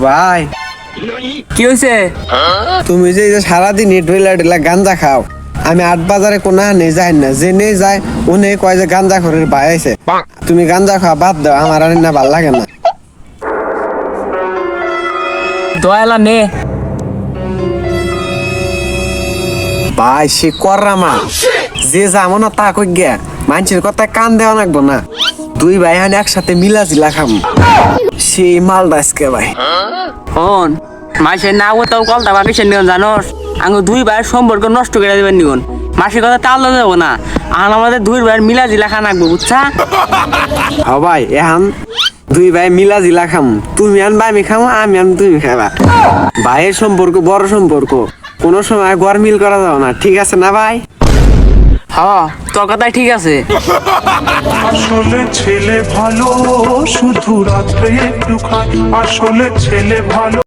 ভাই কি হয়েছে? তুমি যে এই যে সারাদিন ঢইলা ঢইলা গাঞ্জা খাও, আমি ৮ বাজারে কোনা নেই যাই না, যে নেই যায় উনি কয় যে গাঞ্জা খরের ভাই আছে। তুমি গাঞ্জা খাওয়া বাদ দাও, আমার আর না ভাল লাগে না। দয়ালা নে। ভাই সে কররামা, যে যাবো না তা কই গিয়া মানুষের কথা কান দেওয়া লাগবো না। দুই ভাই হান একসাথে মিলা জিলা খাম, সেই মালটা আজকে ভাই। হন মাসে না ও তো কলটা ভাবিস নিও জানোস, আঙ্গু দুই ভাইয়ের সম্পর্ক নষ্ট করে দেবেন নিউন। মাসের কথা তাল্লা যাবো না, আর আমাদের দুই ভাইয়ের মিলা জিলা খান আঁকবো, বুঝছা? হ ভাই, এখন দুই ভাই মিলা জিলা খাম, তুমি আনবা আমি খামো, আমি আন তুমি খাবা। ভাইয়ের সম্পর্ক বড় সম্পর্ক, কোনো সময় গড় মিল করা যাবে না, ঠিক আছে না ভাই? হ্যাঁ তোর কথাই ঠিক আছে। আসলে ছেলে ভালো, শুধু রাত্রে একটু খায়। আসলে ছেলে ভালো।